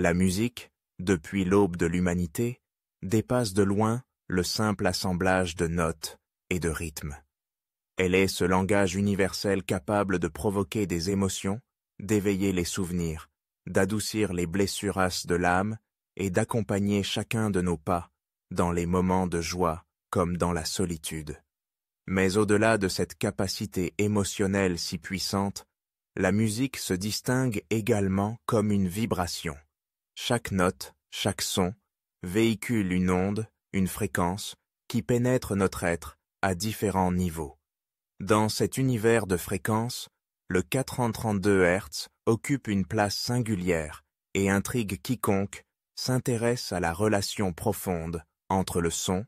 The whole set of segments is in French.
La musique, depuis l'aube de l'humanité, dépasse de loin le simple assemblage de notes et de rythmes. Elle est ce langage universel capable de provoquer des émotions, d'éveiller les souvenirs, d'adoucir les blessuras de l'âme et d'accompagner chacun de nos pas dans les moments de joie comme dans la solitude. Mais au-delà de cette capacité émotionnelle si puissante, la musique se distingue également comme une vibration. Chaque note, chaque son, véhicule une onde, une fréquence, qui pénètre notre être à différents niveaux. Dans cet univers de fréquences, le 432 Hz occupe une place singulière et intrigue quiconque s'intéresse à la relation profonde entre le son,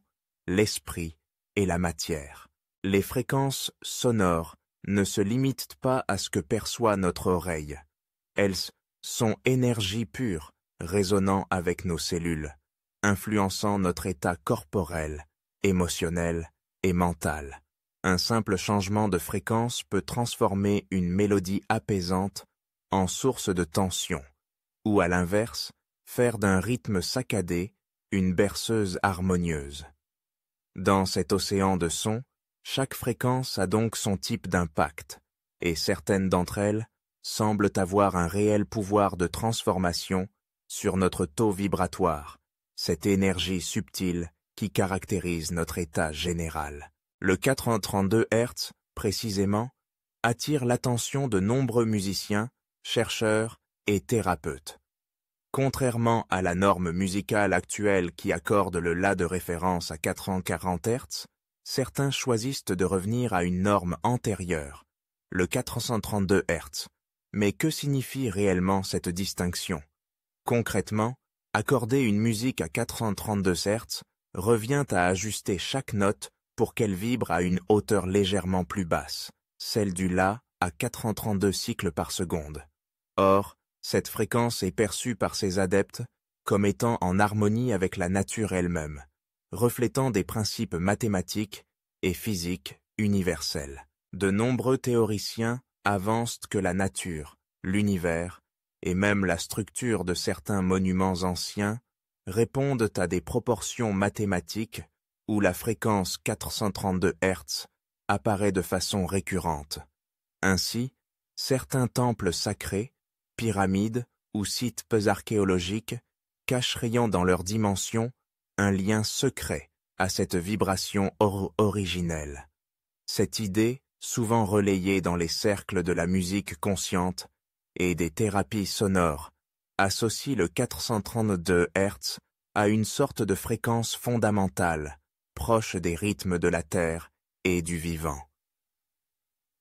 l'esprit et la matière. Les fréquences sonores ne se limitent pas à ce que perçoit notre oreille. Elles sont énergie pure, résonnant avec nos cellules, influençant notre état corporel, émotionnel et mental. Un simple changement de fréquence peut transformer une mélodie apaisante en source de tension, ou à l'inverse, faire d'un rythme saccadé une berceuse harmonieuse. Dans cet océan de sons, chaque fréquence a donc son type d'impact, et certaines d'entre elles semblent avoir un réel pouvoir de transformation sur notre taux vibratoire, cette énergie subtile qui caractérise notre état général. Le 432 Hz, précisément, attire l'attention de nombreux musiciens, chercheurs et thérapeutes. Contrairement à la norme musicale actuelle qui accorde le La de référence à 440 Hz, certains choisissent de revenir à une norme antérieure, le 432 Hz. Mais que signifie réellement cette distinction? Concrètement, accorder une musique à 432 Hz revient à ajuster chaque note pour qu'elle vibre à une hauteur légèrement plus basse, celle du La à 432 cycles par seconde. Or, cette fréquence est perçue par ses adeptes comme étant en harmonie avec la nature elle-même, reflétant des principes mathématiques et physiques universels. De nombreux théoriciens avancent que la nature, l'univers et même la structure de certains monuments anciens répondent à des proportions mathématiques où la fréquence 432 Hz apparaît de façon récurrente. Ainsi, certains temples sacrés, pyramides ou sites archéologiques cacheraient dans leur dimension un lien secret à cette vibration originelle. Cette idée, souvent relayée dans les cercles de la musique consciente et des thérapies sonores, associe le 432 Hz à une sorte de fréquence fondamentale, proche des rythmes de la Terre et du vivant.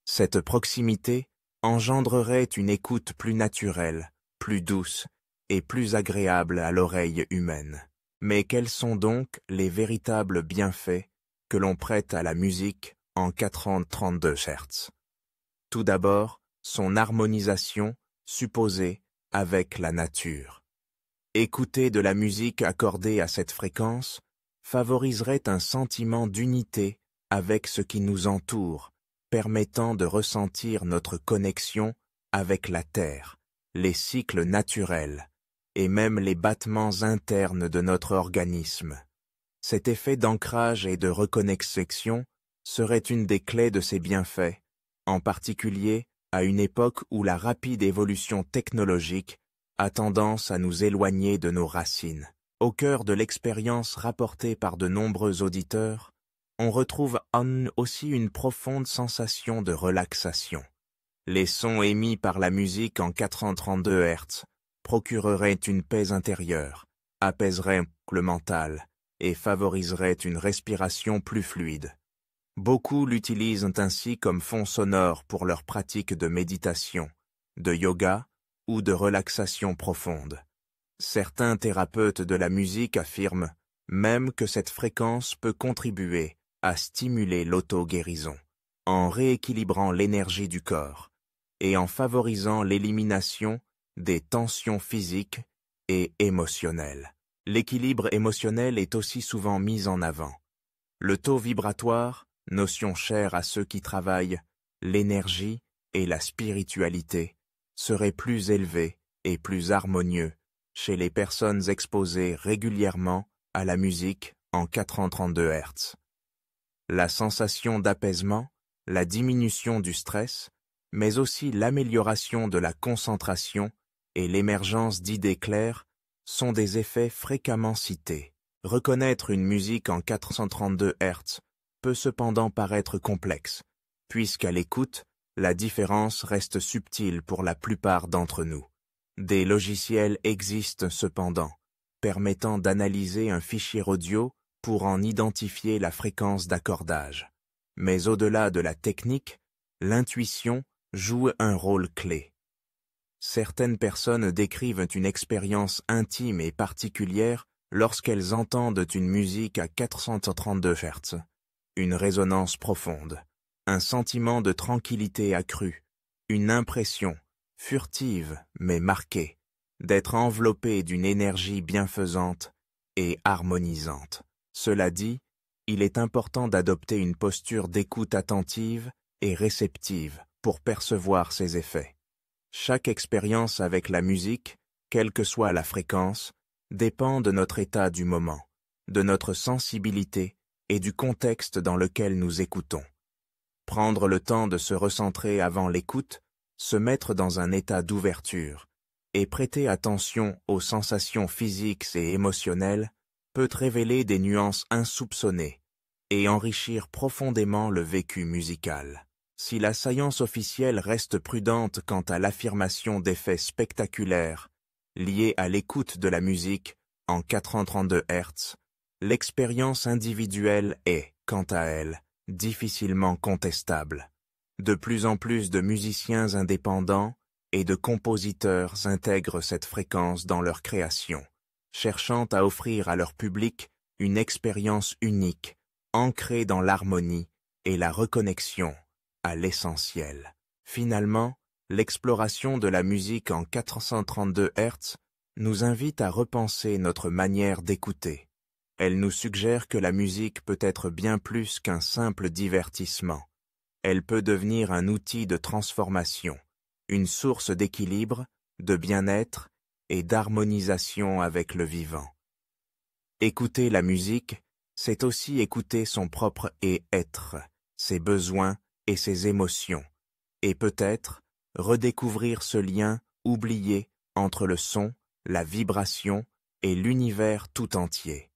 Cette proximité engendrerait une écoute plus naturelle, plus douce et plus agréable à l'oreille humaine. Mais quels sont donc les véritables bienfaits que l'on prête à la musique en 432 Hz? Tout d'abord, son harmonisation supposée avec la nature. Écouter de la musique accordée à cette fréquence favoriserait un sentiment d'unité avec ce qui nous entoure, permettant de ressentir notre connexion avec la Terre, les cycles naturels et même les battements internes de notre organisme. Cet effet d'ancrage et de reconnexion serait une des clés de ces bienfaits, en particulier à une époque où la rapide évolution technologique a tendance à nous éloigner de nos racines. Au cœur de l'expérience rapportée par de nombreux auditeurs, on retrouve aussi une profonde sensation de relaxation. Les sons émis par la musique en 432 Hz procureraient une paix intérieure, apaiseraient le mental et favoriseraient une respiration plus fluide. Beaucoup l'utilisent ainsi comme fond sonore pour leurs pratiques de méditation, de yoga ou de relaxation profonde. Certains thérapeutes de la musique affirment même que cette fréquence peut contribuer à stimuler l'auto-guérison, en rééquilibrant l'énergie du corps et en favorisant l'élimination des tensions physiques et émotionnelles. L'équilibre émotionnel est aussi souvent mis en avant. Le taux vibratoire, notion chère à ceux qui travaillent l'énergie et la spiritualité, serait plus élevé et plus harmonieux chez les personnes exposées régulièrement à la musique en 432 Hz. La sensation d'apaisement, la diminution du stress, mais aussi l'amélioration de la concentration et l'émergence d'idées claires sont des effets fréquemment cités. Reconnaître une musique en 432 Hz peut cependant paraître complexe, puisqu'à l'écoute, la différence reste subtile pour la plupart d'entre nous. Des logiciels existent cependant, permettant d'analyser un fichier audio pour en identifier la fréquence d'accordage. Mais au-delà de la technique, l'intuition joue un rôle clé. Certaines personnes décrivent une expérience intime et particulière lorsqu'elles entendent une musique à 432 Hz, une résonance profonde, un sentiment de tranquillité accrue, une impression, furtive mais marquée, d'être enveloppé d'une énergie bienfaisante et harmonisante. Cela dit, il est important d'adopter une posture d'écoute attentive et réceptive pour percevoir ces effets. Chaque expérience avec la musique, quelle que soit la fréquence, dépend de notre état du moment, de notre sensibilité et du contexte dans lequel nous écoutons. Prendre le temps de se recentrer avant l'écoute, se mettre dans un état d'ouverture et prêter attention aux sensations physiques et émotionnelles peut révéler des nuances insoupçonnées et enrichir profondément le vécu musical. Si la science officielle reste prudente quant à l'affirmation d'effets spectaculaires liés à l'écoute de la musique en 432 Hz, l'expérience individuelle est, quant à elle, difficilement contestable. De plus en plus de musiciens indépendants et de compositeurs intègrent cette fréquence dans leur création, cherchant à offrir à leur public une expérience unique, ancrée dans l'harmonie et la reconnexion à l'essentiel. Finalement, l'exploration de la musique en 432 Hz nous invite à repenser notre manière d'écouter. Elle nous suggère que la musique peut être bien plus qu'un simple divertissement. Elle peut devenir un outil de transformation, une source d'équilibre, de bien-être et d'harmonisation avec le vivant. Écouter la musique, c'est aussi écouter son propre être, ses besoins et ses émotions, et peut-être redécouvrir ce lien oublié entre le son, la vibration et l'univers tout entier.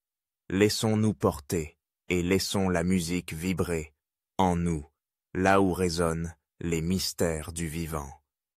Laissons-nous porter et laissons la musique vibrer en nous, là où résonnent les mystères du vivant.